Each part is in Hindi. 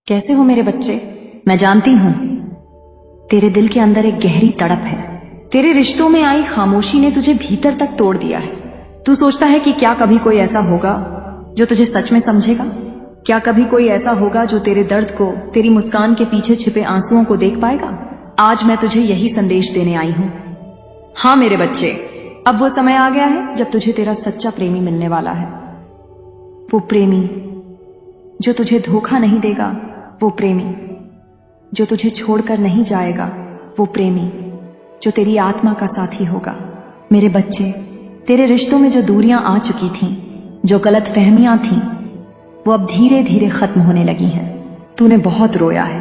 कैसे हो मेरे बच्चे? मैं जानती हूं तेरे दिल के अंदर एक गहरी तड़प है। तेरे रिश्तों में आई खामोशी ने तुझे भीतर तक तोड़ दिया है। तू सोचता है कि क्या कभी कोई ऐसा होगा जो तुझे सच में समझेगा? क्या कभी कोई ऐसा होगा जो तेरे दर्द को, तेरी मुस्कान के पीछे छिपे आंसुओं को देख पाएगा? आज मैं तुझे यही संदेश देने आई हूं। हाँ मेरे बच्चे, अब वो समय आ गया है जब तुझे तेरा सच्चा प्रेमी मिलने वाला है। वो प्रेमी जो तुझे धोखा नहीं देगा, वो प्रेमी जो तुझे छोड़कर नहीं जाएगा, वो प्रेमी जो तेरी आत्मा का साथी होगा। मेरे बच्चे, तेरे रिश्तों में जो दूरियां आ चुकी थीं, जो गलत फहमियां थीं, वो अब धीरे धीरे खत्म होने लगी हैं। तूने बहुत रोया है,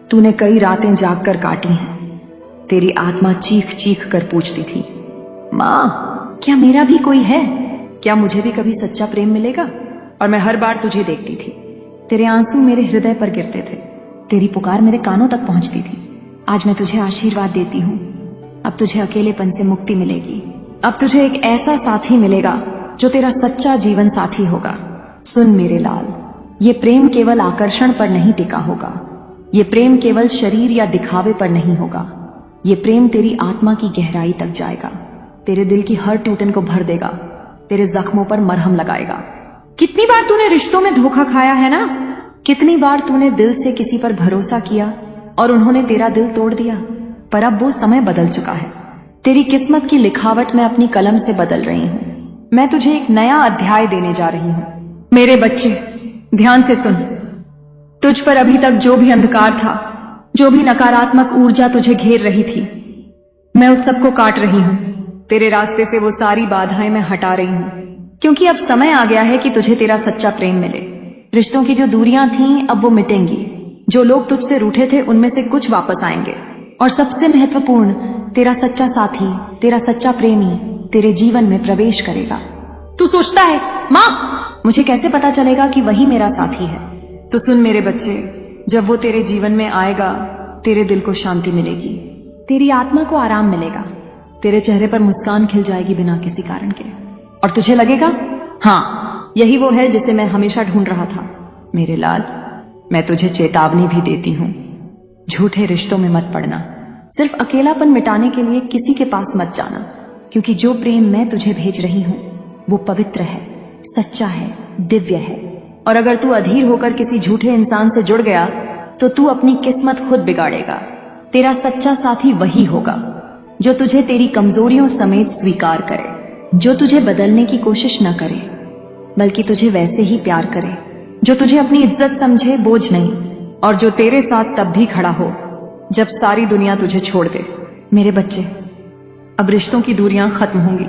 तूने कई रातें जाग कर काटी हैं। तेरी आत्मा चीख चीख कर पूछती थी, माँ क्या मेरा भी कोई है? क्या मुझे भी कभी सच्चा प्रेम मिलेगा? और मैं हर बार तुझे देखती थी, तेरे आंसू मेरे हृदय पर गिरते थे, तेरी पुकार मेरे कानों तक पहुंचती थी। आज मैं तुझे आशीर्वाद देती हूँ, अब तुझे अकेलेपन से मुक्ति मिलेगी। अब तुझे एक ऐसा साथी मिलेगा जो तेरा सच्चा जीवन साथी होगा। सुन मेरे लाल, ये प्रेम केवल आकर्षण पर नहीं टिका होगा, ये प्रेम केवल शरीर या दिखावे पर नहीं होगा। ये प्रेम तेरी आत्मा की गहराई तक जाएगा, तेरे दिल की हर टूटन को भर देगा, तेरे जख्मों पर मरहम लगाएगा। कितनी बार तूने रिश्तों में धोखा खाया है ना? कितनी बार तूने दिल से किसी पर भरोसा किया और उन्होंने तेरा दिल तोड़ दिया। पर अब वो समय बदल चुका है। तेरी किस्मत की लिखावट मैं अपनी कलम से बदल रही हूँ। मैं तुझे एक नया अध्याय देने जा रही हूँ। मेरे बच्चे ध्यान से सुन, तुझ पर अभी तक जो भी अंधकार था, जो भी नकारात्मक ऊर्जा तुझे घेर रही थी, मैं उस सबको काट रही हूँ। तेरे रास्ते से वो सारी बाधाएं मैं हटा रही हूँ, क्योंकि अब समय आ गया है कि तुझे तेरा सच्चा प्रेम मिले। रिश्तों की जो दूरियां थीं अब वो मिटेंगी। जो लोग तुझसे रूठे थे उनमें से कुछ वापस आएंगे, और सबसे महत्वपूर्ण, तेरा सच्चा साथी, तेरा सच्चा प्रेमी तेरे जीवन में प्रवेश करेगा। तू सोचता है, माँ मुझे कैसे पता चलेगा कि वही मेरा साथी है? तो सुन मेरे बच्चे, जब वो तेरे जीवन में आएगा, तेरे दिल को शांति मिलेगी, तेरी आत्मा को आराम मिलेगा, तेरे चेहरे पर मुस्कान खिल जाएगी बिना किसी कारण के, और तुझे लगेगा हाँ यही वो है जिसे मैं हमेशा ढूंढ रहा था। मेरे लाल, मैं तुझे चेतावनी भी देती हूँ, झूठे रिश्तों में मत पड़ना। सिर्फ अकेलापन मिटाने के लिए किसी के पास मत जाना, क्योंकि जो प्रेम मैं तुझे भेज रही हूँ वो पवित्र है, सच्चा है, दिव्य है। और अगर तू अधीर होकर किसी झूठे इंसान से जुड़ गया तो तू अपनी किस्मत खुद बिगाड़ेगा। तेरा सच्चा साथी वही होगा जो तुझे तेरी कमजोरियों समेत स्वीकार करे, जो तुझे बदलने की कोशिश न करे, बल्कि तुझे वैसे ही प्यार करे, जो तुझे अपनी इज्जत समझे, बोझ नहीं, और जो तेरे साथ तब भी खड़ा हो जब सारी दुनिया तुझे छोड़ दे। मेरे बच्चे, अब रिश्तों की दूरियां खत्म होंगी।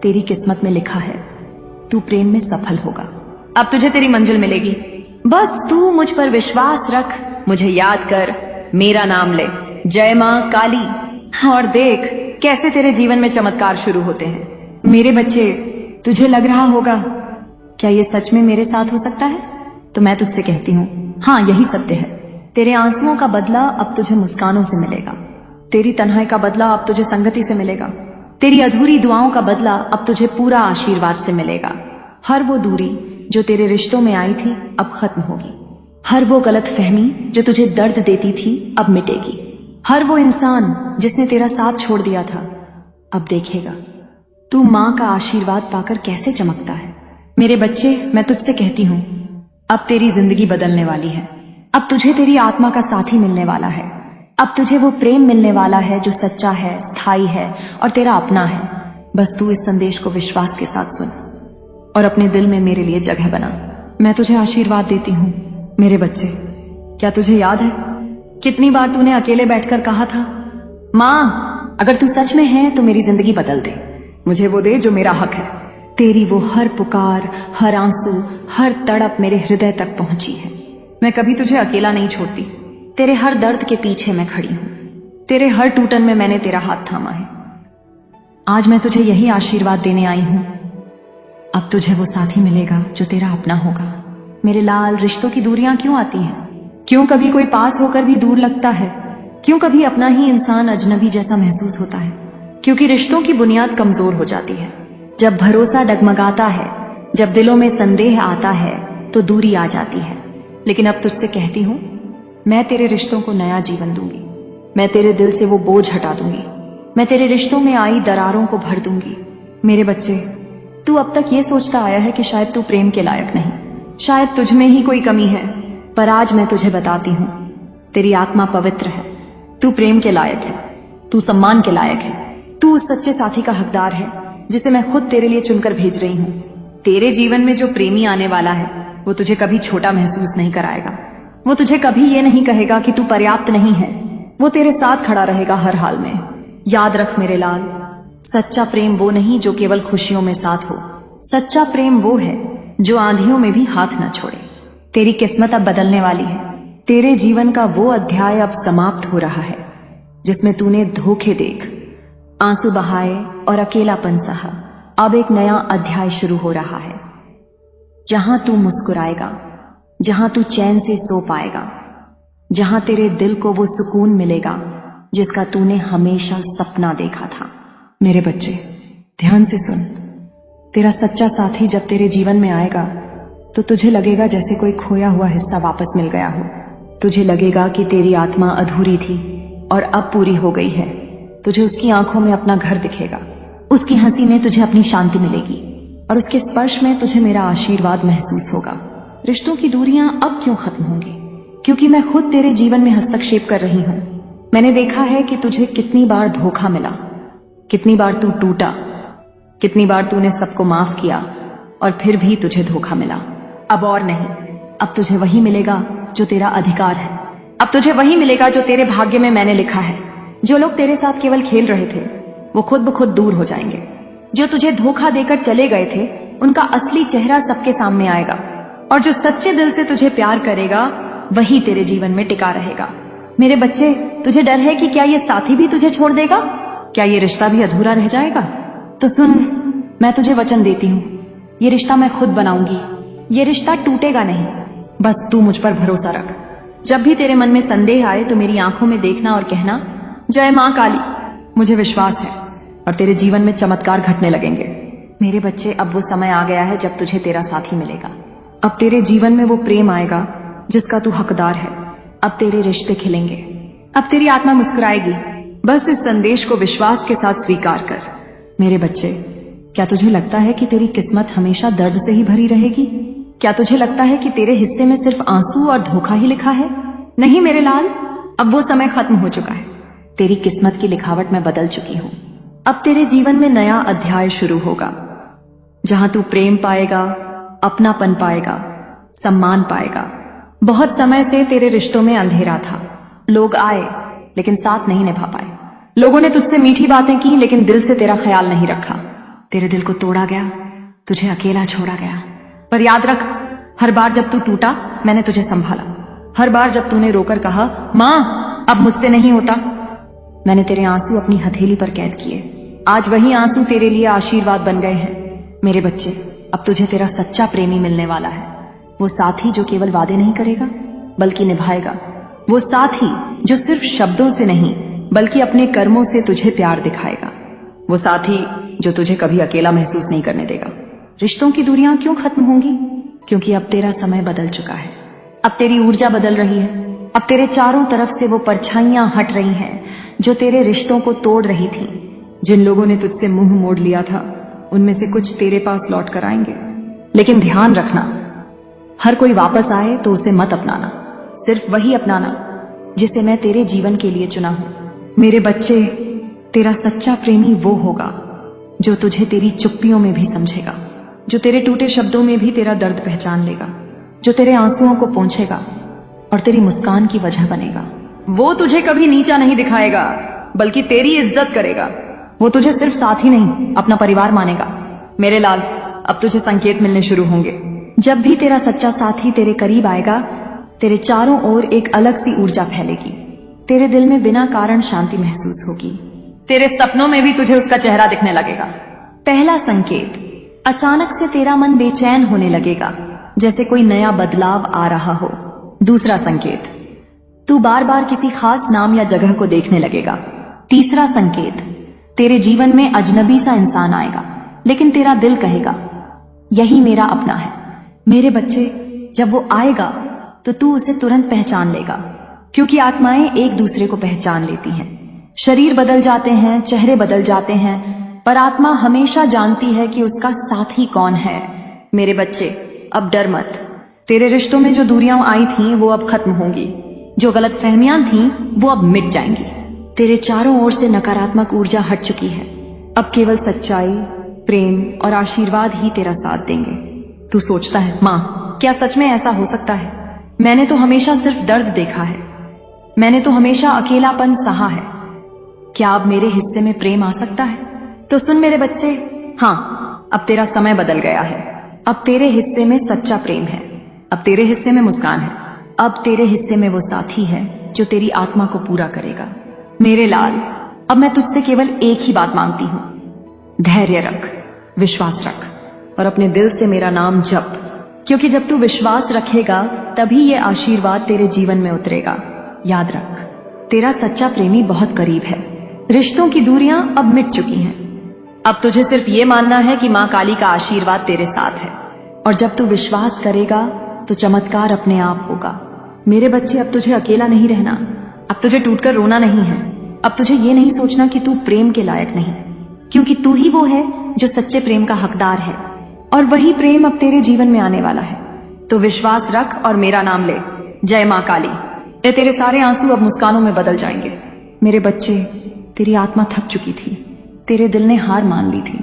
तेरी किस्मत में लिखा है तू प्रेम में सफल होगा। अब तुझे तेरी मंजिल मिलेगी। बस तू मुझ पर विश्वास रख, मुझे याद कर, मेरा नाम ले, जय मां काली, और देख कैसे तेरे जीवन में चमत्कार शुरू होते हैं। मेरे बच्चे, तुझे लग रहा होगा क्या ये सच में मेरे साथ हो सकता है? तो मैं तुझसे कहती हूँ, हाँ यही सत्य है। तेरे आंसुओं का बदला अब तुझे मुस्कानों से मिलेगा, तेरी तन्हाई का बदला अब तुझे संगति से मिलेगा, तेरी अधूरी दुआओं का बदला अब तुझे पूरा आशीर्वाद से मिलेगा। हर वो दूरी जो तेरे रिश्तों में आई थी अब खत्म होगी। हर वो गलत फहमी जो तुझे दर्द देती थी अब मिटेगी। हर वो इंसान जिसने तेरा साथ छोड़ दिया था अब देखेगा तू माँ का आशीर्वाद पाकर कैसे चमकता है। मेरे बच्चे, मैं तुझसे कहती हूँ, अब तेरी जिंदगी बदलने वाली है। अब तुझे तेरी आत्मा का साथी मिलने वाला है। अब तुझे वो प्रेम मिलने वाला है जो सच्चा है, स्थायी है और तेरा अपना है। बस तू इस संदेश को विश्वास के साथ सुन और अपने दिल में मेरे लिए जगह बना। मैं तुझे आशीर्वाद देती हूँ। मेरे बच्चे, क्या तुझे याद है कितनी बार तूने अकेले बैठकर कहा था, माँ अगर तू सच में है तो मेरी जिंदगी बदल दे, मुझे वो दे जो मेरा हक है। तेरी वो हर पुकार, हर आंसू, हर तड़प मेरे हृदय तक पहुंची है। मैं कभी तुझे अकेला नहीं छोड़ती। तेरे हर दर्द के पीछे मैं खड़ी हूं, तेरे हर टूटन में मैंने तेरा हाथ थामा है। आज मैं तुझे यही आशीर्वाद देने आई हूं, अब तुझे वो साथी मिलेगा जो तेरा अपना होगा। मेरे लाल, रिश्तों की दूरियां क्यों आती हैं? क्यों कभी कोई पास होकर भी दूर लगता है? क्यों कभी अपना ही इंसान अजनबी जैसा महसूस होता है? क्योंकि रिश्तों की बुनियाद कमजोर हो जाती है। जब भरोसा डगमगाता है, जब दिलों में संदेह आता है तो दूरी आ जाती है। लेकिन अब तुझसे कहती हूँ, मैं तेरे रिश्तों को नया जीवन दूंगी। मैं तेरे दिल से वो बोझ हटा दूंगी। मैं तेरे रिश्तों में आई दरारों को भर दूंगी। मेरे बच्चे, तू अब तक ये सोचता आया है कि शायद तू प्रेम के लायक नहीं, शायद तुझ में ही कोई कमी है, पर आज मैं तुझे बताती हूँ, तेरी आत्मा पवित्र है। तू प्रेम के लायक है, तू सम्मान के लायक है, तू उस सच्चे साथी का हकदार है जिसे मैं खुद तेरे लिए चुनकर भेज रही हूँ। तेरे जीवन में जो प्रेमी आने वाला है वो तुझे कभी छोटा महसूस नहीं कराएगा। वो तुझे कभी ये नहीं कहेगा कि तू पर्याप्त नहीं है। वो तेरे साथ खड़ा रहेगा हर हाल में। याद रख मेरे लाल, सच्चा प्रेम वो नहीं जो केवल खुशियों में साथ हो। सच्चा प्रेम वो है जो आंधियों में भी हाथ न छोड़े। तेरी किस्मत अब बदलने वाली है। तेरे जीवन का वो अध्याय अब समाप्त हो रहा है जिसमें तूने धोखे देख, आंसू बहाए और अकेलापन सहा। अब एक नया अध्याय शुरू हो रहा है, जहां तू मुस्कुराएगा, जहां तू चैन से सो पाएगा, जहां तेरे दिल को वो सुकून मिलेगा जिसका तूने हमेशा सपना देखा था। मेरे बच्चे, ध्यान से सुन। तेरा सच्चा साथी जब तेरे जीवन में आएगा तो तुझे लगेगा जैसे कोई खोया हुआ हिस्सा वापस मिल गया हो। तुझे लगेगा कि तेरी आत्मा अधूरी थी और अब पूरी हो गई है। तुझे उसकी आंखों में अपना घर दिखेगा, उसकी हंसी में तुझे अपनी शांति मिलेगी और उसके स्पर्श में तुझे मेरा आशीर्वाद महसूस होगा। रिश्तों की दूरियां अब क्यों खत्म होंगी? क्योंकि मैं खुद तेरे जीवन में हस्तक्षेप कर रही हूं। मैंने देखा है कि तुझे कितनी बार धोखा मिला, कितनी बार तू टूटा, कितनी बार तूने सबको माफ किया और फिर भी तुझे धोखा मिला। अब और नहीं, अब तुझे वही मिलेगा जो तेरा अधिकार है। अब तुझे वही मिलेगा जो तेरे भाग्य में मैंने लिखा है। जो लोग तेरे साथ केवल खेल रहे थे वो खुद ब खुद दूर हो जाएंगे। जो तुझे धोखा देकर चले गए थे उनका असली चेहरा सबके सामने आएगा और जो सच्चे दिल से तुझे प्यार करेगा वही तेरे जीवन में टिका रहेगा। मेरे बच्चे, तुझे डर है कि क्या ये साथी भी तुझे छोड़ देगा? क्या ये रिश्ता भी अधूरा रह जाएगा? तो सुन, मैं तुझे वचन देती हूँ, ये रिश्ता मैं खुद बनाऊंगी। ये रिश्ता टूटेगा नहीं, बस तू मुझ पर भरोसा रख। जब भी तेरे मन में संदेह आए तो मेरी आंखों में देखना और कहना, जय मां काली। मुझे विश्वास है और तेरे जीवन में चमत्कार घटने लगेंगे। मेरे बच्चे, अब वो समय आ गया है जब तुझे तेरा साथी मिलेगा। अब तेरे जीवन में वो प्रेम आएगा जिसका तू हकदार है। अब तेरे रिश्ते खिलेंगे, अब तेरी आत्मा मुस्कुराएगी। बस इस संदेश को विश्वास के साथ स्वीकार कर। मेरे बच्चे, क्या तुझे लगता है कि तेरी किस्मत हमेशा दर्द से ही भरी रहेगी? क्या तुझे लगता है कि तेरे हिस्से में सिर्फ आंसू और धोखा ही लिखा है? नहीं मेरे लाल, अब वो समय खत्म हो चुका है। तेरी किस्मत की लिखावट मैं बदल चुकी हूँ। अब तेरे जीवन में नया अध्याय शुरू होगा, जहां तू प्रेम पाएगा, अपनापन पाएगा, सम्मान पाएगा। बहुत समय से तेरे रिश्तों में अंधेरा था। लोग आए लेकिन साथ नहीं निभा पाए। लोगों ने तुझसे मीठी बातें की लेकिन दिल से तेरा ख्याल नहीं रखा। तेरे दिल को तोड़ा गया, तुझे अकेला छोड़ा गया। पर याद रख, हर बार जब तू टूटा मैंने तुझे संभाला। हर बार जब तूने रोकर कहा, मां अब मुझसे नहीं होता, मैंने तेरे आंसू अपनी हथेली पर कैद किए। आज वही आंसू तेरे लिए आशीर्वाद बन गए हैं। मेरे बच्चे, अब तुझे तेरा सच्चा प्रेमी मिलने वाला है। वो साथी जो केवल वादे नहीं करेगा बल्कि निभाएगा। वो साथी जो सिर्फ शब्दों से नहीं बल्कि अपने कर्मों से तुझे प्यार दिखाएगा। वो साथी जो तुझे कभी अकेला महसूस नहीं करने देगा। रिश्तों की दूरियां क्यों खत्म होंगी? क्योंकि अब तेरा समय बदल चुका है। अब तेरी ऊर्जा बदल रही है। अब तेरे चारों तरफ से वो परछाइयां हट रही हैं जो तेरे रिश्तों को तोड़ रही थी। जिन लोगों ने तुझसे मुंह मोड़ लिया था उनमें से कुछ तेरे पास लौट कर आएंगे। लेकिन ध्यान रखना, हर कोई वापस आए तो उसे मत अपनाना। सिर्फ वही अपनाना जिसे मैं तेरे जीवन के लिए चुना हूं। मेरे बच्चे, तेरा सच्चा प्रेमी वो होगा जो तुझे तेरी चुप्पियों में भी समझेगा, जो तेरे टूटे शब्दों में भी तेरा दर्द पहचान लेगा, जो तेरे आंसुओं को पोंछेगा और तेरी मुस्कान की वजह बनेगा। वो तुझे कभी नीचा नहीं दिखाएगा बल्कि तेरी इज्जत करेगा। वो तुझे सिर्फ साथी नहीं अपना परिवार मानेगा। मेरे लाल, अब तुझे संकेत मिलने शुरू होंगे। जब भी तेरा सच्चा साथी तेरे करीब आएगा तेरे चारों ओर एक अलग सी ऊर्जा फैलेगी। तेरे दिल में बिना कारण शांति महसूस होगी। तेरे सपनों में भी तुझे उसका चेहरा दिखने लगेगा। पहला संकेत, अचानक से तेरा मन बेचैन होने लगेगा जैसे कोई नया बदलाव आ रहा हो। दूसरा संकेत, तू बार बार किसी खास नाम या जगह को देखने लगेगा। तीसरा संकेत, तेरे जीवन में अजनबी सा इंसान आएगा लेकिन तेरा दिल कहेगा यही मेरा अपना है। मेरे बच्चे, जब वो आएगा तो तू उसे तुरंत पहचान लेगा। क्योंकि आत्माएं एक दूसरे को पहचान लेती हैं। शरीर बदल जाते हैं, चेहरे बदल जाते हैं, पर आत्मा हमेशा जानती है कि उसका साथी कौन है। मेरे बच्चे, अब डर मत। तेरे रिश्तों में जो दूरियां आई थीं वो अब खत्म होंगी। जो गलत फहमियां थीं वो अब मिट जाएंगी। तेरे चारों ओर से नकारात्मक ऊर्जा हट चुकी है। अब केवल सच्चाई, प्रेम और आशीर्वाद ही तेरा साथ देंगे। तू सोचता है, माँ क्या सच में ऐसा हो सकता है? मैंने तो हमेशा सिर्फ दर्द देखा है। मैंने तो हमेशा अकेलापन सहा है। क्या अब मेरे हिस्से में प्रेम आ सकता है? तो सुन मेरे बच्चे, हाँ, अब तेरा समय बदल गया है। अब तेरे हिस्से में सच्चा प्रेम है। अब तेरे हिस्से में मुस्कान है। अब तेरे हिस्से में वो साथी है जो तेरी आत्मा को पूरा करेगा। मेरे लाल, अब मैं तुझसे केवल एक ही बात मांगती हूँ। धैर्य रख, विश्वास रख और अपने दिल से मेरा नाम जप, क्योंकि जब तू विश्वास रखेगा तभी ये आशीर्वाद तेरे जीवन में उतरेगा। याद रख, तेरा सच्चा प्रेमी बहुत करीब है। रिश्तों की दूरियां अब मिट चुकी हैं। अब तुझे सिर्फ ये मानना है कि माँ काली का आशीर्वाद तेरे साथ है, और जब तू विश्वास करेगा तो चमत्कार अपने आप होगा। मेरे बच्चे, अब तुझे अकेला नहीं रहना। अब तुझे टूटकर रोना नहीं है। अब तुझे ये नहीं सोचना कि तू प्रेम के लायक नहीं, क्योंकि तू ही वो है जो सच्चे प्रेम का हकदार है, और वही प्रेम अब तेरे जीवन में आने वाला है। तो विश्वास रख और मेरा नाम ले। जय माँ काली। ये तेरे सारे आंसू अब मुस्कानों में बदल जाएंगे। मेरे बच्चे, तेरी आत्मा थक चुकी थी। तेरे दिल ने हार मान ली थी।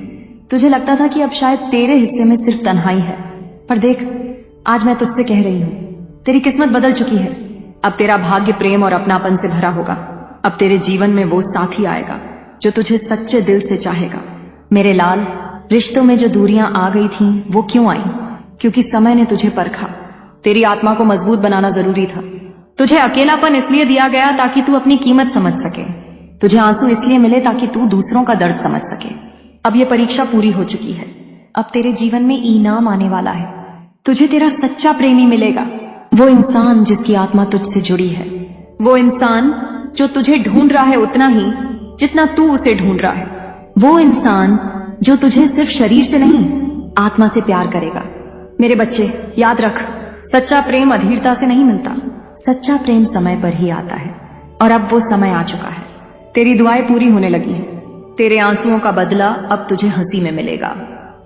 तुझे लगता था कि अब शायद तेरे हिस्से में सिर्फ तन्हाई है, पर देख, आज मैं तुझसे कह रही हूँ, तेरी किस्मत बदल चुकी है। अब तेरा भाग्य प्रेम और अपनापन से भरा होगा। अब तेरे जीवन में वो साथी आएगा जो तुझे सच्चे दिल से चाहेगा। मेरे लाल, रिश्तों में जो दूरियां आ गई थीं वो क्यों आई? क्योंकि समय ने तुझे परखा। तेरी आत्मा को मजबूत बनाना जरूरी था। तुझे अकेलापन इसलिए दिया गया ताकि तू अपनी कीमत समझ सके। तुझे आंसू इसलिए मिले ताकि तू दूसरों का दर्द समझ सके। अब ये परीक्षा पूरी हो चुकी है। अब तेरे जीवन में इनाम आने वाला है। तुझे तेरा सच्चा प्रेमी मिलेगा, वो इंसान जिसकी आत्मा तुझसे जुड़ी है, वो इंसान जो तुझे ढूंढ रहा है उतना ही जितना तू उसे ढूंढ रहा है, वो इंसान जो तुझे सिर्फ शरीर से नहीं आत्मा से प्यार करेगा। मेरे बच्चे, याद रख, सच्चा प्रेम अधीरता से नहीं मिलता। सच्चा प्रेम समय पर ही आता है, और अब वो समय आ चुका है। तेरी दुआएं पूरी होने लगी हैं। तेरे आंसुओं का बदला अब तुझे हंसी में मिलेगा।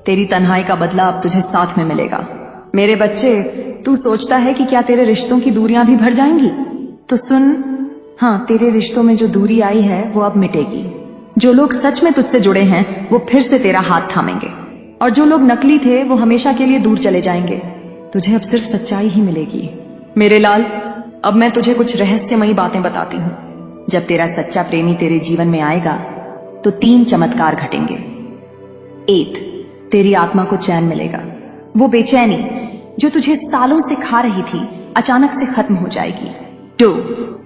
तेरी तन्हाई का बदला अब तुझे साथ में मिलेगा। मेरे बच्चे, तू सोचता है कि क्या तेरे रिश्तों की दूरियां भी भर जाएंगी? तो सुन, हाँ, तेरे रिश्तों में जो दूरी आई है वो अब मिटेगी। जो लोग सच में तुझसे जुड़े हैं वो फिर से तेरा हाथ थामेंगे, और जो लोग नकली थे वो हमेशा के लिए दूर चले जाएंगे। तुझे अब सिर्फ सच्चाई ही मिलेगी। मेरे लाल, अब मैं तुझे कुछ रहस्यमयी बातें बताती हूँ। जब तेरा सच्चा प्रेमी तेरे जीवन में आएगा तो 3 चमत्कार घटेंगे। 1, तेरी आत्मा को चैन मिलेगा। वो बेचैनी जो तुझे सालों से खा रही थी अचानक से खत्म हो जाएगी। 2,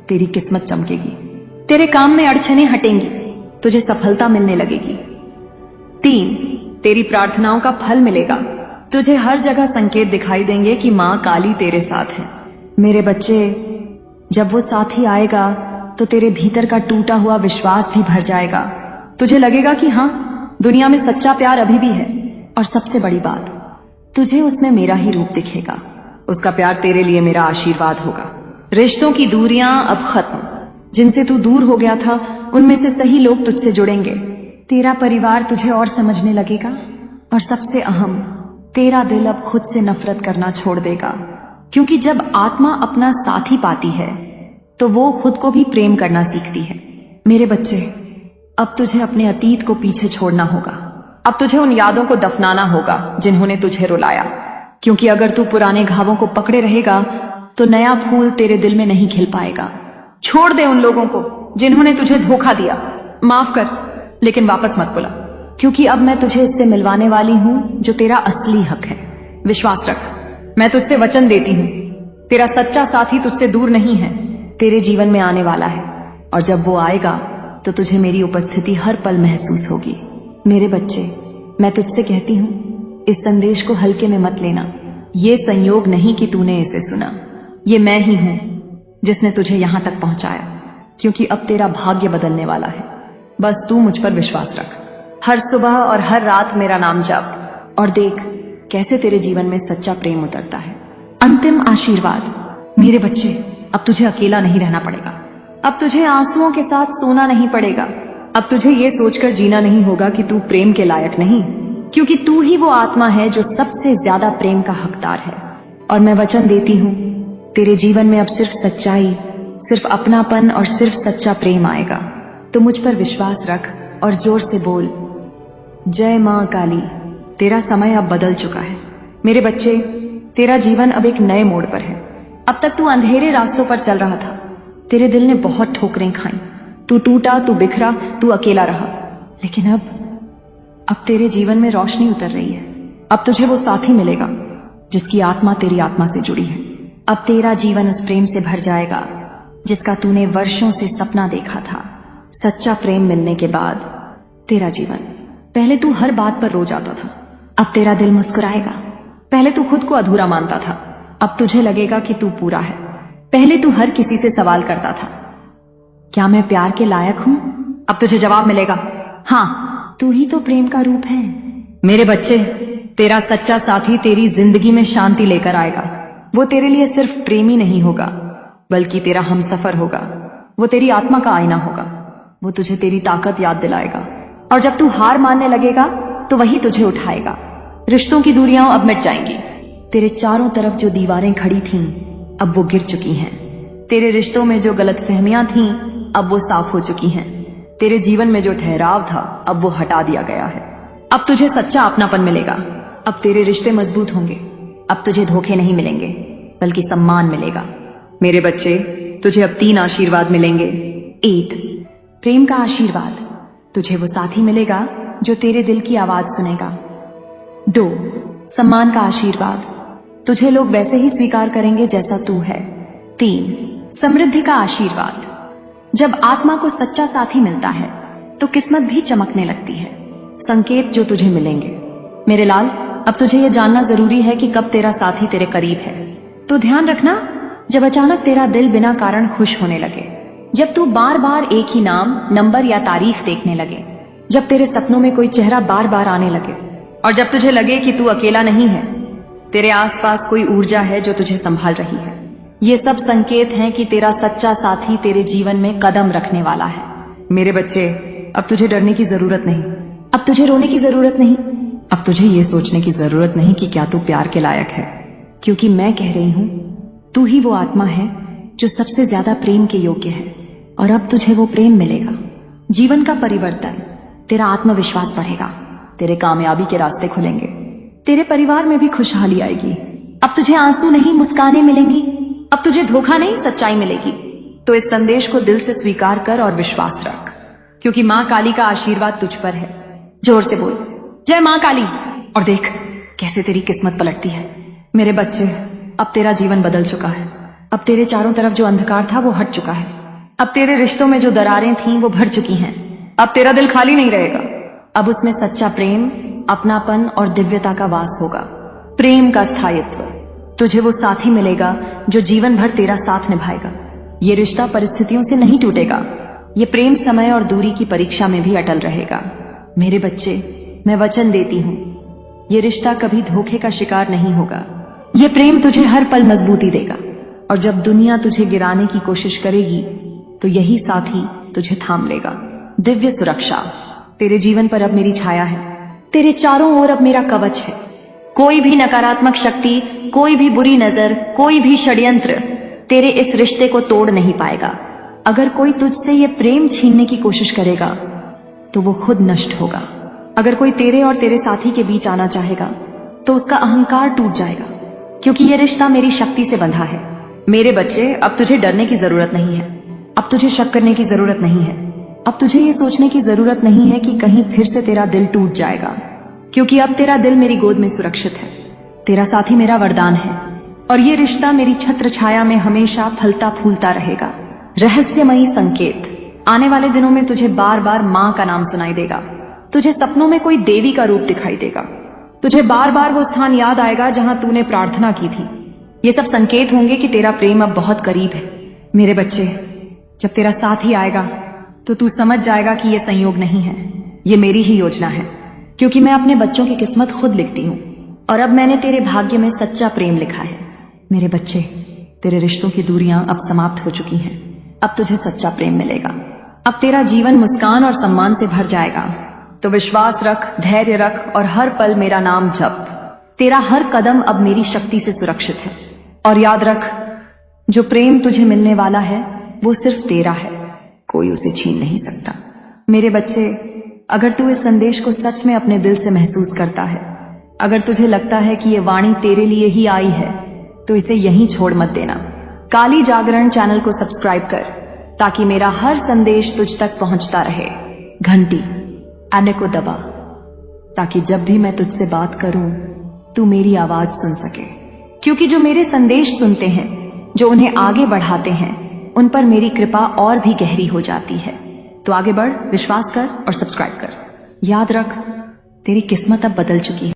तेरी किस्मत चमकेगी। तेरे काम में अड़चने हटेंगी, तुझे सफलता मिलने लगेगी। 3, तेरी प्रार्थनाओं का फल मिलेगा। तुझे हर जगह संकेत दिखाई देंगे कि माँ काली तेरे साथ है। मेरे बच्चे, जब वो साथी आएगा तो तेरे भीतर का टूटा हुआ विश्वास भी भर जाएगा। तुझे लगेगा कि हाँ, दुनिया में सच्चा प्यार अभी भी है, और सबसे बड़ी बात, तुझे उसमें मेरा ही रूप दिखेगा। उसका प्यार तेरे लिए मेरा आशीर्वाद होगा। रिश्तों की दूरियां अब खत्म। जिनसे तू दूर हो गया था उनमें से सही लोग तुझसे जुड़ेंगे। तेरा परिवार तुझे और समझने लगेगा, और सबसे अहम, तेरा दिल अब खुद से नफरत करना छोड़ देगा। क्योंकि जब आत्मा अपना साथी पाती है तो वो खुद को भी प्रेम करना सीखती है। मेरे बच्चे, अब तुझे अपने अतीत को पीछे छोड़ना होगा। अब तुझे उन यादों को दफनाना होगा जिन्होंने तुझे रुलाया, क्योंकि अगर तू पुराने घावों को पकड़े रहेगा तो नया फूल तेरे दिल में नहीं खिल पाएगा। छोड़ दे उन लोगों को जिन्होंने तुझे धोखा दिया। माफ कर, लेकिन वापस मत बुला, क्योंकि अब मैं तुझे उससे मिलवाने वाली हूं जो तेरा असली हक है। विश्वास रख, मैं तुझसे वचन देती हूँ, तेरा सच्चा साथी तुझसे दूर नहीं है, तेरे जीवन में आने वाला है, और जब वो आएगा तो तुझे मेरी उपस्थिति हर पल महसूस होगी। मेरे बच्चे, मैं तुझसे कहती हूँ, इस संदेश को हल्के में मत लेना। ये संयोग नहीं कि तूने इसे सुना, ये मैं ही हूं जिसने तुझे यहां तक पहुंचाया, क्योंकि अब तेरा भाग्य बदलने वाला है। बस तू मुझ पर विश्वास रख। हर सुबह और हर रात मेरा नाम जप, और देख कैसे तेरे जीवन में सच्चा प्रेम उतरता है। अंतिम आशीर्वाद। मेरे बच्चे, अब तुझे अकेला नहीं रहना पड़ेगा। अब तुझे आंसुओं के साथ सोना नहीं पड़ेगा। अब तुझे ये सोचकर जीना नहीं होगा कि तू प्रेम के लायक नहीं, क्योंकि तू ही वो आत्मा है जो सबसे ज्यादा प्रेम का हकदार है। और मैं वचन देती हूँ, तेरे जीवन में अब सिर्फ सच्चाई, सिर्फ अपनापन और सिर्फ सच्चा प्रेम आएगा। तो मुझ पर विश्वास रख और जोर से बोल, जय मां काली। तेरा समय अब बदल चुका है मेरे बच्चे। तेरा जीवन अब एक नए मोड़ पर है। अब तक तू अंधेरे रास्तों पर चल रहा था। तेरे दिल ने बहुत ठोकरें खाई। तू टूटा, तू बिखरा, तू अकेला रहा। लेकिन अब तेरे जीवन में रोशनी उतर रही है। अब तुझे वो साथी मिलेगा जिसकी आत्मा तेरी आत्मा से जुड़ी है। अब तेरा जीवन उस प्रेम से भर जाएगा जिसका तूने वर्षों से सपना देखा था। सच्चा प्रेम मिलने के बाद तेरा जीवन, पहले तू हर बात पर रो जाता था, अब तेरा दिल मुस्कुराएगा। पहले तू खुद को अधूरा मानता था, अब तुझे लगेगा कि तू पूरा है। पहले तू हर किसी से सवाल करता था, क्या मैं प्यार के लायक हूं? अब तुझे जवाब मिलेगा, हाँ, तू ही तो प्रेम का रूप है। मेरे बच्चे, तेरा सच्चा साथी तेरी जिंदगी में शांति लेकर आएगा। वो तेरे लिए सिर्फ प्रेमी नहीं होगा, बल्कि तेरा हमसफर होगा। वो तेरी आत्मा का आईना होगा। वो तुझे तेरी ताकत याद दिलाएगा। और जब तू हार मानने लगेगा तो वही तुझे उठाएगा। रिश्तों की दूरियां अब मिट जाएंगी। तेरे चारों तरफ जो दीवारें खड़ी थीं, अब वो गिर चुकी हैं। तेरे रिश्तों में जो गलतफहमियां थीं, अब वो साफ हो चुकी हैं। तेरे जीवन में जो ठहराव था, अब वो हटा दिया गया है। अब तुझे सच्चा अपनापन मिलेगा। अब तेरे रिश्ते मजबूत होंगे। अब तुझे धोखे नहीं मिलेंगे, बल्कि सम्मान मिलेगा। मेरे बच्चे, तुझे अब 3 आशीर्वाद मिलेंगे। 1, प्रेम का आशीर्वाद। तुझे वो साथी मिलेगा जो तेरे दिल की आवाज सुनेगा। 2, सम्मान का आशीर्वाद। तुझे लोग वैसे ही स्वीकार करेंगे जैसा तू है। 3, समृद्धि का आशीर्वाद। जब आत्मा को सच्चा साथी मिलता है तो किस्मत भी चमकने लगती है। संकेत जो तुझे मिलेंगे। मेरे लाल, अब तुझे यह जानना जरूरी है कि कब तेरा साथी तेरे करीब है। तो ध्यान रखना, जब अचानक तेरा दिल बिना कारण खुश होने लगे, जब तू बार बार एक ही नाम, नंबर या तारीख देखने लगे, जब तेरे सपनों में कोई चेहरा बार बार आने लगे, और जब तुझे लगे कि तू अकेला नहीं है, तेरे आसपास कोई ऊर्जा है जो तुझे संभाल रही है। ये सब संकेत हैं कि तेरा सच्चा साथी तेरे जीवन में कदम रखने वाला है। मेरे बच्चे, अब तुझे डरने की जरूरत नहीं। अब तुझे रोने की जरूरत नहीं। अब तुझे ये सोचने की जरूरत नहीं कि क्या तू प्यार के लायक है, क्योंकि मैं कह रही हूं, तू ही वो आत्मा है जो सबसे ज्यादा प्रेम के योग्य है। और अब तुझे वो प्रेम मिलेगा। जीवन का परिवर्तन, तेरा आत्मविश्वास बढ़ेगा, तेरे कामयाबी के रास्ते खुलेंगे, तेरे परिवार में भी खुशहाली आएगी। अब तुझे आंसू नहीं, मुस्कानें मिलेंगी। अब तुझे धोखा नहीं, सच्चाई मिलेगी। तो इस संदेश को दिल से स्वीकार कर और विश्वास रख, क्योंकि मां काली का आशीर्वाद तुझ पर है। जोर से बोल, जय मां काली। और देख कैसे तेरी किस्मत पलटती है। मेरे बच्चे, अब तेरा जीवन बदल चुका है। अब तेरे चारों तरफ जो अंधकार था वो हट चुका है। अब तेरे रिश्तों में जो दरारें थीं वो भर चुकी हैं। अब तेरा दिल खाली नहीं रहेगा। अब उसमें सच्चा प्रेम, अपनापन और दिव्यता का वास होगा। प्रेम का स्थायित्व। तुझे वो साथी मिलेगा जो जीवन भर तेरा साथ निभाएगा। ये रिश्ता परिस्थितियों से नहीं टूटेगा। ये प्रेम समय और दूरी की परीक्षा में भी अटल रहेगा। मेरे बच्चे, मैं वचन देती हूँ, ये रिश्ता कभी धोखे का शिकार नहीं होगा। ये प्रेम तुझे हर पल मजबूती देगा। और जब दुनिया तुझे गिराने की कोशिश करेगी तो यही साथी तुझे थाम लेगा। दिव्य सुरक्षा। तेरे जीवन पर अब मेरी छाया है। तेरे चारों ओर अब मेरा कवच है। कोई भी नकारात्मक शक्ति, कोई भी बुरी नजर, कोई भी षड्यंत्र तेरे इस रिश्ते को तोड़ नहीं पाएगा। अगर कोई तुझसे ये प्रेम छीनने की कोशिश करेगा तो वो खुद नष्ट होगा। अगर कोई तेरे और तेरे साथी के बीच आना चाहेगा तो उसका अहंकार टूट जाएगा, क्योंकि ये रिश्ता मेरी शक्ति से बंधा है। मेरे बच्चे, अब तुझे डरने की जरूरत नहीं है। अब तुझे शक करने की जरूरत नहीं है। अब तुझे ये सोचने की जरूरत नहीं है कि कहीं फिर से तेरा दिल टूट जाएगा, क्योंकि अब तेरा दिल मेरी गोद में सुरक्षित है। तेरा साथी मेरा वरदान है और ये रिश्ता मेरी छत्र छाया में हमेशा फलता फूलता रहेगा। रहस्यमयी संकेत। आने वाले दिनों में तुझे बार बार मां का नाम सुनाई देगा। तुझे सपनों में कोई देवी का रूप दिखाई देगा। तुझे बार बार वो स्थान याद आएगा जहां तूने प्रार्थना की थी। ये सब संकेत होंगे कि तेरा प्रेम अब बहुत करीब है। मेरे बच्चे, जब तेरा साथी आएगा तो तू समझ जाएगा कि ये संयोग नहीं है, ये मेरी ही योजना है, क्योंकि मैं अपने बच्चों की किस्मत खुद लिखती हूँ। और अब मैंने तेरे भाग्य में सच्चा प्रेम लिखा है। मेरे बच्चे, तेरे रिश्तों की दूरियां अब समाप्त हो चुकी हैं। अब तुझे सच्चा प्रेम मिलेगा। अब तेरा जीवन मुस्कान और सम्मान से भर जाएगा। तो विश्वास रख, धैर्य रख और हर पल मेरा नाम जप। तेरा हर कदम अब मेरी शक्ति से सुरक्षित है। और याद रख, जो प्रेम तुझे मिलने वाला है वो सिर्फ तेरा है, कोई उसे छीन नहीं सकता। मेरे बच्चे, अगर तू इस संदेश को सच में अपने दिल से महसूस करता है, अगर तुझे लगता है कि ये वाणी तेरे लिए ही आई है, तो इसे यहीं छोड़ मत देना। काली जागरण चैनल को सब्सक्राइब कर ताकि मेरा हर संदेश तुझ तक पहुंचता रहे। घंटी आने को दबा ताकि जब भी मैं तुझसे बात करूं तू मेरी आवाज सुन सके। क्योंकि जो मेरे संदेश सुनते हैं, जो उन्हें आगे बढ़ाते हैं, उन पर मेरी कृपा और भी गहरी हो जाती है। तो आगे बढ़, विश्वास कर और सब्सक्राइब कर। याद रख, तेरी किस्मत अब बदल चुकी है।